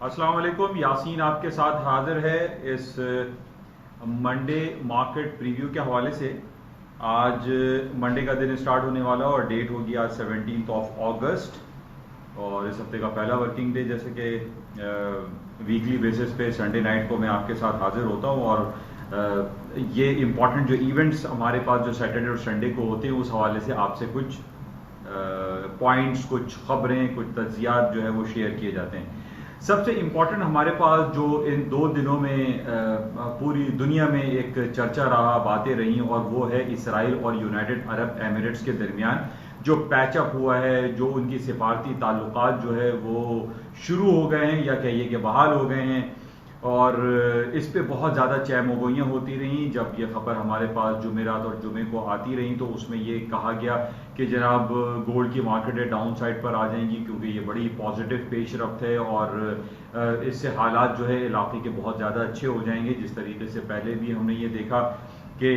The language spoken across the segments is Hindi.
अस्सलाम वालेकुम। यासीन आपके साथ हाजिर है इस मंडे मार्केट प्रीव्यू के हवाले से। आज मंडे का दिन स्टार्ट होने वाला और डेट होगी आज 17 अगस्त और इस हफ्ते का पहला वर्किंग डे। जैसे कि वीकली बेसिस पे संडे नाइट को मैं आपके साथ हाजिर होता हूँ और ये इम्पॉर्टेंट जो इवेंट्स हमारे पास जो सैटरडे और संडे को होते हैं उस हवाले से आपसे कुछ पॉइंट्स, कुछ खबरें, कुछ तज्जियात जो है वो शेयर किए जाते हैं। सबसे इम्पॉर्टेंट हमारे पास जो इन 2 दिनों में पूरी दुनिया में एक चर्चा रहा, बातें रही, और वो है इसराइल और यूनाइटेड अरब एमिरेट्स के दरमियान जो पैचअप हुआ है, जो उनकी सिफारती ताल्लुकात जो है वो शुरू हो गए हैं या कहिए कि बहाल हो गए हैं। और इस पे बहुत ज़्यादा चहमगोइयाँ होती रहीं। जब ये खबर हमारे पास जुमेरात और जुमे को आती रही तो उसमें ये कहा गया कि जनाब गोल्ड की मार्केटें डाउन साइड पर आ जाएंगी क्योंकि ये बड़ी पॉजिटिव पेश रफ्त है और इससे हालात जो है इलाके के बहुत ज़्यादा अच्छे हो जाएंगे। जिस तरीके से पहले भी हमने ये देखा कि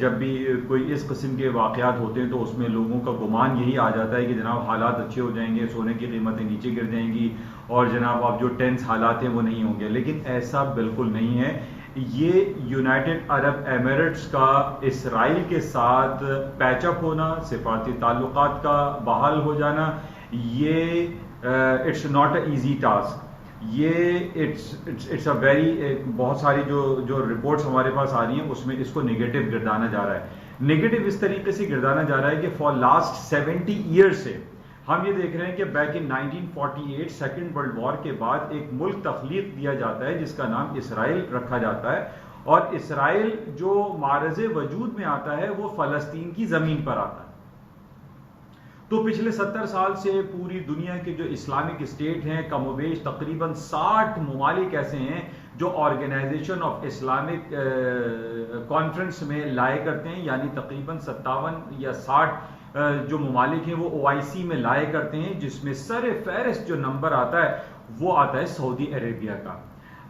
जब भी कोई इस किस्म के वाक़यात होते हैं तो उसमें लोगों का गुमान यही आ जाता है कि जनाब हालात अच्छे हो जाएंगे, सोने की कीमतें नीचे गिर जाएंगी और जनाब अब जो टेंस हालात हैं वो नहीं होंगे। लेकिन ऐसा बिल्कुल नहीं है। ये यूनाइटेड अरब एमिरेट्स का इसराइल के साथ पैचअप होना, सिफारती ताल्लुकात का बहाल हो जाना, ये it's not a easy task. ये इट्स अ वेरी बहुत सारी जो रिपोर्ट्स हमारे पास आ रही हैं उसमें इसको नेगेटिव गिरदाना जा रहा है। नेगेटिव इस तरीके से गिरदाना जा रहा है कि फॉर लास्ट 70 ईयर्स से हम ये देख रहे हैं कि back in 1948 second world war के बाद एक मुल्क तख्लीक दिया जाता है जिसका नाम इसराइल रखा जाता है और इसराइल जो मारज़े वजूद में आता है वो फ़लस्तीन की ज़मीन पर आता है। तो पिछले 70 साल से पूरी दुनिया के जो इस्लामिक स्टेट हैं कमोबेश तकरीबन 60 ममालिक ऐसे हैं जो ऑर्गेनाइजेशन ऑफ इस्लामिक कॉन्फ्रेंस में लाए करते हैं, यानी तकरीबन 57 या 60 जो ममालिक हैं वो OIC में लाए करते हैं, जिसमें सर फहरिस्त जो नंबर आता है वो आता है सऊदी अरेबिया का।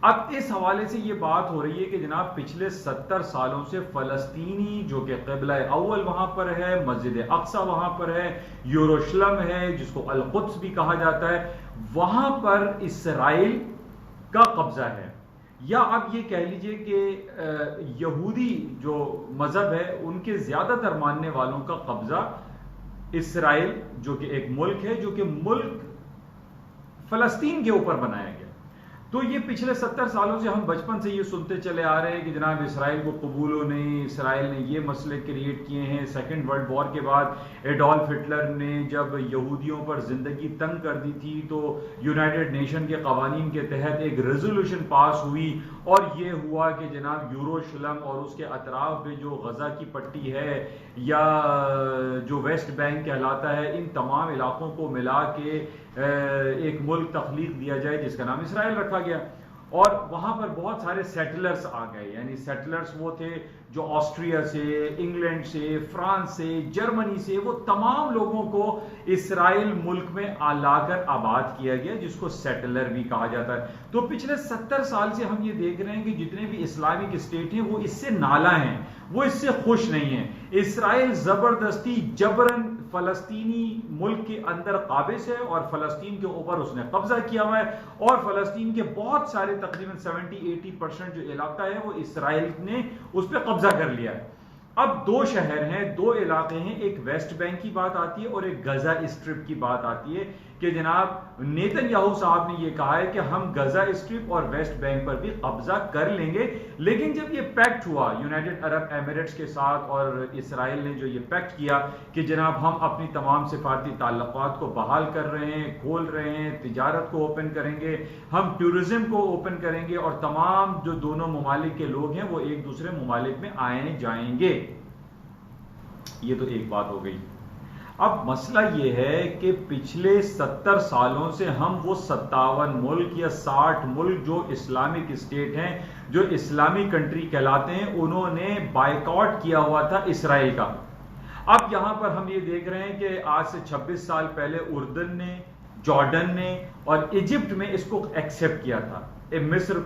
अब इस हवाले से ये बात हो रही है कि जनाब पिछले 70 सालों से फ़लस्तीनी जो कि क़िबला अव्वल वहां पर है, मस्जिद अक्सा वहां पर है, यरूशलेम है जिसको अल कुद्स भी कहा जाता है, वहां पर इसराइल का कब्जा है। या आप ये कह लीजिए कि यहूदी जो मजहब है उनके ज्यादातर मानने वालों का कब्जा इसराइल जो कि एक मुल्क है, जो कि मुल्क फ़लस्तीन के ऊपर बनाया गया। तो ये पिछले 70 सालों से हम बचपन से ये सुनते चले आ रहे हैं कि जनाब इसराइल को कबूल हो नहीं, इसराइल ने ये मसले क्रिएट किए हैं। सेकेंड वर्ल्ड वॉर के बाद एडोल्फ हिटलर ने जब यहूदियों पर जिंदगी तंग कर दी थी तो यूनाइटेड नेशन के कवानीन के तहत एक रेजोल्यूशन पास हुई और ये हुआ कि जनाब यरूशलेम और उसके अतराफ में जो गजा की पट्टी है या जो वेस्ट बैंक कहलाता है, इन तमाम इलाकों को मिला के एक मुल्क तख्लीक दिया जाए जिसका नाम इसराइल रखा गया। और वहां पर बहुत सारे सेटलर्स आ गए, यानी सेटलर्स वो थे जो ऑस्ट्रिया से, इंग्लैंड से, फ्रांस से, जर्मनी से, वो तमाम लोगों को इसराइल मुल्क में लाकर आबाद किया गया जिसको सेटलर भी कहा जाता है। तो पिछले 70 साल से हम ये देख रहे हैं कि जितने भी इस्लामिक स्टेट हैं वो इससे नाला हैं, वो इससे खुश नहीं है। इसराइल जबरदस्ती जबरन फलस्तीनी मुल्क के अंदर काबिज है और फलस्तीन के ऊपर उसने कब्जा किया हुआ है और फलस्तीन के बहुत सारे तकरीबन 70-80% जो इलाका है वो इसराइल ने उस पर कब्जा कर लिया है। अब 2 शहर हैं, 2 इलाके हैं, एक वेस्ट बैंक की बात आती है और एक गजा स्ट्रिप की बात आती है कि जनाब नेतन्याहू साहब ने यह कहा है कि हम गजा स्ट्रिप और वेस्ट बैंक पर भी कब्जा कर लेंगे। लेकिन जब ये पैक्ट हुआ यूनाइटेड अरब एमिरेट्स के साथ और इसराइल ने जो ये पैक्ट किया कि जनाब हम अपनी तमाम सिफारती ताल्लुकात को बहाल कर रहे हैं, खोल रहे हैं, तिजारत को ओपन करेंगे, हम टूरिज्म को ओपन करेंगे और तमाम जो दोनों ममालिक के लोग हैं वो एक दूसरे ममालिक में आए जाएंगे, ये तो एक बात हो गई। अब मसला ये है कि पिछले 70 सालों से हम वो 57 मुल्क या 60 मुल्क जो इस्लामिक स्टेट हैं, जो इस्लामिक कंट्री कहलाते हैं, उन्होंने बायकॉट किया हुआ था इसराइल का। अब यहां पर हम ये देख रहे हैं कि आज से 26 साल पहले उर्दन ने, जॉर्डन ने और इजिप्ट में इसको एक्सेप्ट किया था। मिस्र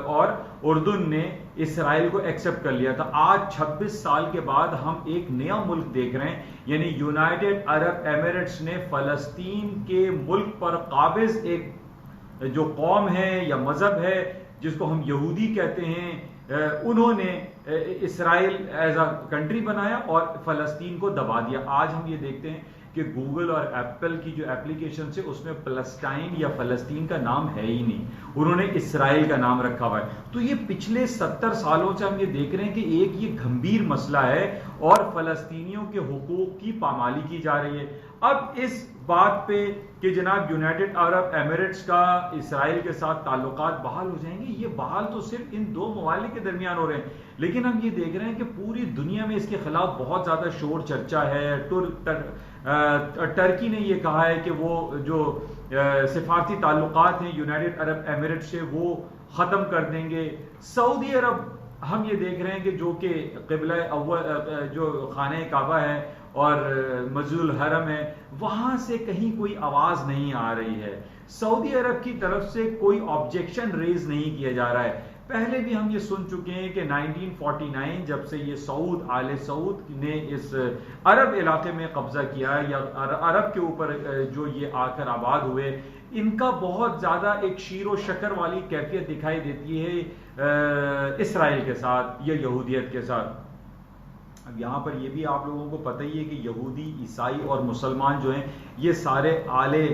और उर्दन ने इसराइल को एक्सेप्ट कर लिया था। आज 26 साल के बाद हम एक नया मुल्क देख रहे हैं, यानी यूनाइटेड अरब एमिरेट्स ने फलस्तीन के मुल्क पर काबिज एक जो कौम है या मजहब है जिसको हम यहूदी कहते हैं, उन्होंने इसराइल एज अ कंट्री बनाया और फलस्तीन को दबा दिया। आज हम ये देखते हैं कि गूगल और एप्पल की जो एप्लीकेशन है उसमें फलस्तीन या फलस्तीन का नाम है ही नहीं, उन्होंने इसराइल का नाम रखा हुआ है। तो ये पिछले 70 सालों से हम ये देख रहे हैं कि एक ये गंभीर मसला है और फलस्तीनियों के हुकूक की पामाली की जा रही है। अब इस बात पे कि जनाब यूनाइटेड अरब एमिरेट्स का इसराइल के साथ ताल्लुकात बहाल हो जाएंगे, ये बहाल तो सिर्फ इन दो ममालिक के दरमियान हो रहे हैं, लेकिन हम ये देख रहे हैं कि पूरी दुनिया में इसके खिलाफ बहुत ज्यादा शोर चर्चा है। टर्की ने ये कहा है कि वो जो सिफारती ताल्लुकात हैं यूनाइटेड अरब एमिरेट से वो ख़त्म कर देंगे। सऊदी अरब हम ये देख रहे हैं कि जो कि क़िबला अव्वल जो खाने काबा है और मस्जिदुल हरम है, वहां से कहीं कोई आवाज नहीं आ रही है। सऊदी अरब की तरफ से कोई ऑब्जेक्शन रेज नहीं किया जा रहा है। पहले भी हम ये सुन चुके हैं कि 1949 जब से ये सऊद आले सऊद ने इस अरब इलाके में कब्जा किया या अरब के ऊपर जो ये आकर आबाद हुए, इनका बहुत ज्यादा एक शीरो शकर वाली कैफियत दिखाई देती है इसराइल के साथ या यहूदियत के साथ। अब यहाँ पर ये भी आप लोगों को पता ही है कि यहूदी, ईसाई और मुसलमान जो हैं ये सारे आले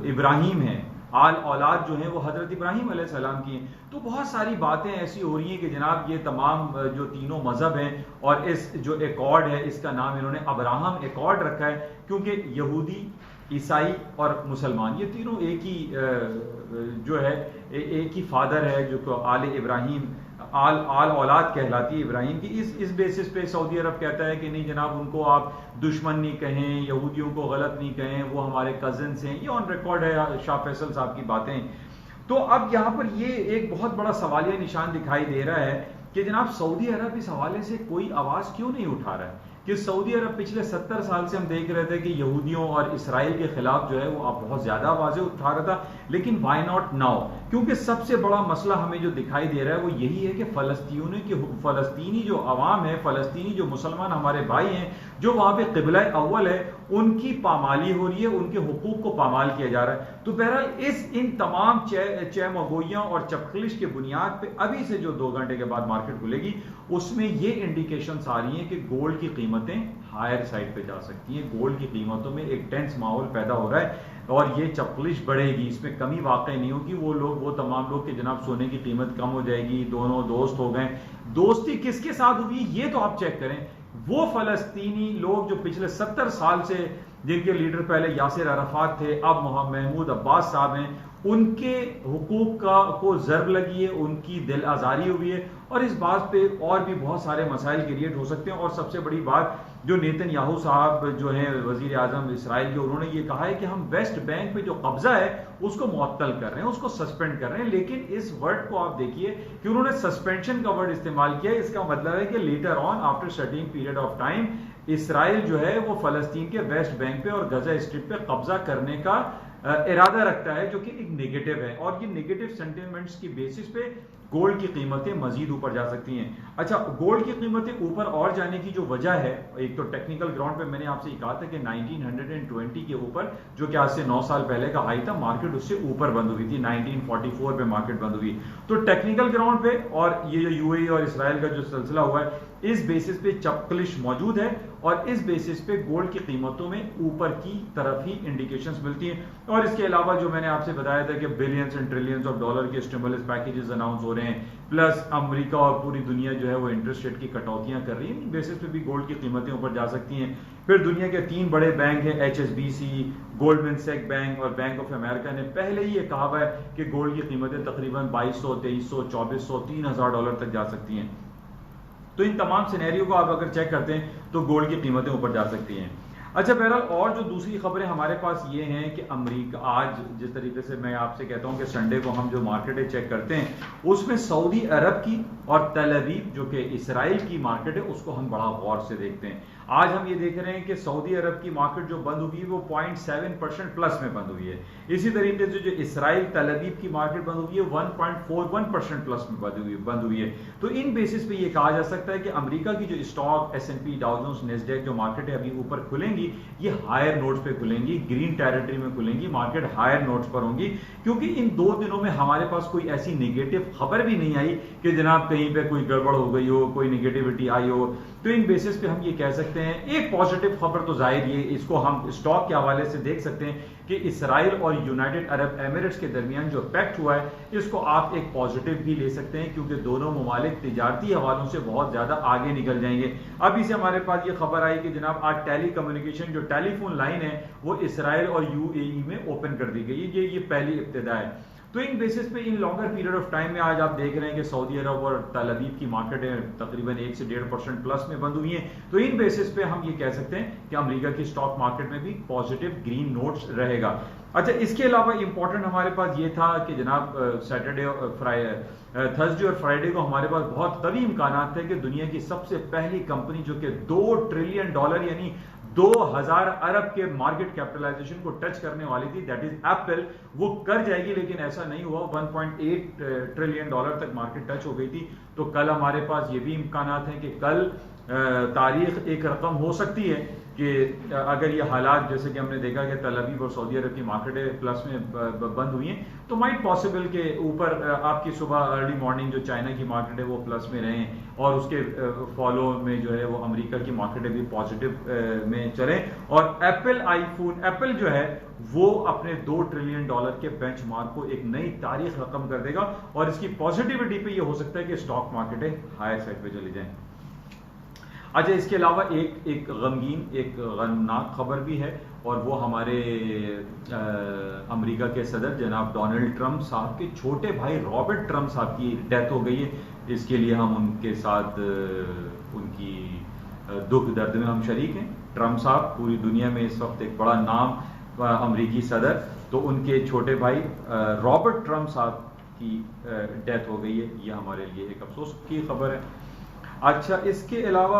इब्राहिम हैं, आल औलाद जो हैं वो हजरत इब्राहिम अलैहिस्सलाम की हैं। तो बहुत सारी बातें ऐसी हो रही हैं कि जनाब ये तमाम जो तीनों मजहब हैं और इस जो एकॉर्ड है इसका नाम इन्होंने अब्राहम एकॉर्ड रखा है, क्योंकि यहूदी, ईसाई और मुसलमान ये तीनों एक ही जो है एक ही फादर है जो आले इब्राहिम आल औलाद कहलाती है इब्राहिम की। इस बेसिस पे सऊदी अरब कहता है कि नहीं जनाब उनको आप दुश्मन नहीं कहें, यहूदियों को गलत नहीं कहें, वो हमारे कजिन्स हैं। ये ऑन रिकॉर्ड है शाह फैसल साहब की बातें। तो अब यहाँ पर ये एक बहुत बड़ा सवालिया निशान दिखाई दे रहा है कि जनाब सऊदी अरब इस हवाले से कोई आवाज क्यों नहीं उठा रहा है कि सऊदी अरब पिछले 70 साल से हम देख रहे थे कि यहूदियों और इसराइल के खिलाफ जो है वो आप बहुत ज्यादा आवाजें उठा रहा था, लेकिन व्हाई नॉट नाउ? क्योंकि सबसे बड़ा मसला हमें जो दिखाई दे रहा है वो यही है कि फलस्तीनी जो अवाम है, फलस्तीनी जो मुसलमान हमारे भाई हैं जो वहां पे क़िबला अव्वल है, उनकी पामाली हो रही है, उनके हुकूक को पामाल किया जा रहा है। तो बहरहाल इन तमाम चैमगोइयों और चपखलिश के बुनियाद पे अभी से जो 2 घंटे के बाद मार्केट खुलेगी उसमें ये इंडिकेशंस आ रही हैं कि गोल्ड की कीमतें हायर साइड पे जा सकती हैं। गोल्ड की कीमतों में एक टेंस माहौल पैदा हो रहा है और ये चपखलिश बढ़ेगी, इसमें कमी वाकई नहीं होगी। वो तमाम लोग कि जनाब सोने की कीमत कम हो जाएगी, दोनों दोस्त हो गए, दोस्ती किसके साथ हुई ये तो आप चेक करें। वो फलस्तीनी लोग जो पिछले 70 साल से जिनके लीडर पहले यासिर अराफात थे, अब महमूद अब्बास साहब हैं, उनके हुकूक को ज़र्ब लगी है, उनकी दिल आज़ारी हुई है और इस बात पे और भी बहुत सारे मसाइल क्रिएट हो सकते हैं। और सबसे बड़ी बात जो नेतन्याहू साहब जो हैं वजीर आजम इसराइल के, उन्होंने ये कहा है कि हम वेस्ट बैंक पे जो कब्जा है उसको मुअत्तल कर रहे हैं, उसको सस्पेंड कर रहे हैं। लेकिन इस वर्ड को आप देखिए कि उन्होंने सस्पेंशन का वर्ड इस्तेमाल किया है। इसका मतलब है कि later on after certain period of time Israel जो है वो फलस्तीन के वेस्ट बैंक पे और गजा स्ट्रिप पे कब्जा करने का इरादा रखता है, जो कि एक नेगेटिव है। और ये नेगेटिव सेंटिमेंट्स की बेसिस पे गोल्ड की कीमतें मजीद ऊपर जा सकती हैं। अच्छा, गोल्ड की कीमतें ऊपर और जाने की जो वजह है, एक तो टेक्निकल ग्राउंड पे मैंने आपसे कहा था कि 1920 के ऊपर, जो कि आज से 9 साल पहले का हाई था, मार्केट उससे ऊपर बंद हुई थी। 1944 पे मार्केट बंद हुई। तो टेक्निकल ग्राउंड पे और ये जो यूएई और इसराइल का जो सिलसिला हुआ है, इस बेसिस पे चपकलिश मौजूद है और इस बेसिस पे गोल्ड की कीमतों में ऊपर की तरफ ही इंडिकेशंस मिलती हैं। और इसके अलावा जो मैंने आपसे बताया था कि billions and trillions of dollar के स्टिमुलस पैकेजेस अनाउंस हो रहे हैं, प्लस अमेरिका और पूरी दुनिया जो है वो इंटरेस्ट रेट की कटौतियां कर रही है, बेसिस पे भी गोल्ड की कीमतें ऊपर जा सकती हैं। फिर दुनिया के 3 बड़े बैंक हैं, HSBC, गोल्डमैन सैक्स बैंक और बैंक ऑफ अमेरिका ने पहले ही ये कहा हुआ है कि गोल्ड की कीमतें तकरीबन 2200, 2300, 2400, 3000 डॉलर तक जा सकती हैं। तो इन तमाम सिनेरियो को आप अगर चेक करते हैं तो गोल्ड की कीमतें ऊपर जा सकती हैं। अच्छा, बहरहाल और जो दूसरी खबरें हमारे पास ये हैं कि अमेरिका, आज जिस तरीके से मैं आपसे कहता हूं कि संडे को हम जो मार्केटें चेक करते हैं उसमें सऊदी अरब की और तेल अवीव जो कि इसराइल की मार्केट है उसको हम बड़ा गौर से देखते हैं। आज हम ये देख रहे हैं कि सऊदी अरब की मार्केट जो बंद हुई है वो 0.7% प्लस में बंद हुई है। इसी तरीके से जो इसराइल तल अवीव की मार्केट बंद हुई है 1.41% प्लस में बंद हुई है। तो इन बेसिस पे ये कहा जा सकता है कि अमेरिका की जो stock S&P, Dow Jones, Nasdaq जो मार्केट है अभी ऊपर खुलेंगी, ये हायर नोट्स पे खुलेंगी, ग्रीन टेरिटरी में खुलेंगी, मार्केट हायर नोट्स पर होंगी, क्योंकि इन 2 दिनों में हमारे पास कोई ऐसी नेगेटिव खबर भी नहीं आई कि जनाब कहीं पे कोई गड़बड़ हो गई हो, कोई नेगेटिविटी आई हो। तो इन बेसिस पे हम ये कह सकते हैं एक पॉजिटिव खबर तो जाहिर ये इसको हम स्टॉक के हवाले से देख सकते हैं कि इसराइल और यूनाइटेड अरब एमिरेट्स के दरमियान जो पैक्ट हुआ है इसको आप एक पॉजिटिव भी ले सकते हैं, क्योंकि दोनों ममालिक तिजारती हवालों से बहुत ज्यादा आगे निकल जाएंगे। अभी से हमारे पास ये खबर आई कि जनाब आज टेली कम्युनिकेशन जो टेलीफोन लाइन है वो इसराइल और UAE में ओपन कर दी गई है। ये पहली इब्तिदा है। तो इन बेसिस पे इन लॉन्गर पीरियड ऑफ टाइम में आज आप देख रहे हैं कि सऊदी अरब और तल अवीव की मार्केटें तकरीबन 1 से 1.5% प्लस में बंद हुई हैं। तो इन बेसिस पे हम ये कह सकते हैं कि अमेरिका की स्टॉक मार्केट में भी पॉजिटिव ग्रीन नोट्स रहेगा। अच्छा, इसके अलावा इंपॉर्टेंट हमारे पास ये था कि जनाब सैटरडे थर्सडे और फ्राइडे को हमारे पास बहुत कवी इम्कानात थे कि दुनिया की सबसे पहली कंपनी जो कि $2 ट्रिलियन यानी 2000 अरब के मार्केट कैपिटलाइजेशन को टच करने वाली थी, दैट इज एप्पल, वो कर जाएगी, लेकिन ऐसा नहीं हुआ। 1.8 ट्रिलियन डॉलर तक मार्केट टच हो गई थी। तो कल हमारे पास ये भी इम्कानात हैं कि कल तारीख एक रकम हो सकती है कि अगर ये हालात जैसे कि हमने देखा कि तल अवीव और सऊदी अरब की मार्केटें प्लस में बंद हुई हैं, तो माइट पॉसिबल के ऊपर आपकी सुबह अर्ली मॉर्निंग जो चाइना की मार्केट है वो प्लस में रहें और उसके फॉलो में जो है वो अमेरिका की मार्केटें भी पॉजिटिव में चलें। और एप्पल जो है वो अपने $2 ट्रिलियन के बेंचमार्क को एक नई तारीख रकम कर देगा और इसकी पॉजिटिविटी पे ये हो सकता है कि स्टॉक मार्केटें हायर साइड पे चली जाएं। अच्छा, इसके अलावा एक गमगीन, एक गमनाक खबर भी है और वो हमारे अमेरिका के सदर जनाब डोनाल्ड ट्रंप साहब के छोटे भाई रॉबर्ट ट्रंप साहब की डेथ हो गई है। इसके लिए हम उनके साथ उनकी दुख दर्द में हम शरीक हैं। ट्रंप साहब पूरी दुनिया में इस वक्त एक बड़ा नाम अमेरिकी सदर, तो उनके छोटे भाई रॉबर्ट ट्रंप साहब की डेथ हो गई है। ये हमारे लिए एक अफसोस की खबर है। अच्छा, इसके अलावा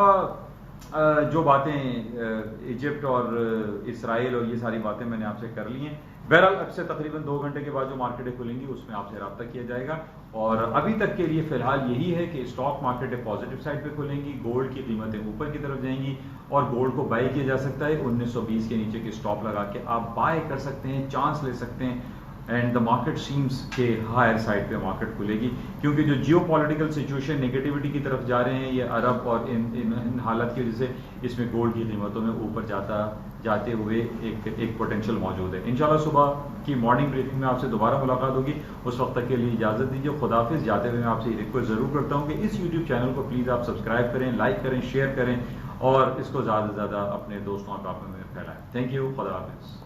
जो बातें इजिप्ट और इसराइल और ये सारी बातें मैंने आपसे कर ली हैं। बहरहाल अब से तकरीबन 2 घंटे के बाद जो मार्केटें खुलेंगी उसमें आपसे रब्ता किया जाएगा। और अभी तक के लिए फिलहाल यही है कि स्टॉक मार्केटें पॉजिटिव साइड पे खुलेंगी, गोल्ड की कीमतें ऊपर की तरफ जाएंगी और गोल्ड को बाई किया जा सकता है। 1920 के नीचे के स्टॉप लगा के आप बाय कर सकते हैं, चांस ले सकते हैं एंड द मार्केट सीम्स के हायर साइड पे मार्केट खुलेगी, क्योंकि जो जियो पॉलिटिकल सिचुएशन नेगेटिविटी की तरफ जा रहे हैं ये अरब और इन हालत की वजह से इसमें गोल्ड की कीमतों में ऊपर जाते हुए एक पोटेंशियल मौजूद है। इंशाल्लाह सुबह की मॉर्निंग ब्रीफिंग में आपसे दोबारा मुलाकात होगी। उस वक्त तक के लिए इजाज़त दीजिए। खुदाफिज। जाते हुए मैं आपसे रिक्वेस्ट ज़रूर करता हूँ कि इस यूट्यूब चैनल को प्लीज़ आप सब्सक्राइब करें, लाइक करें, शेयर करें और इसको ज़्यादा से ज़्यादा अपने दोस्तों और में फैलाएं। Thank you. खुदा हाफिज़।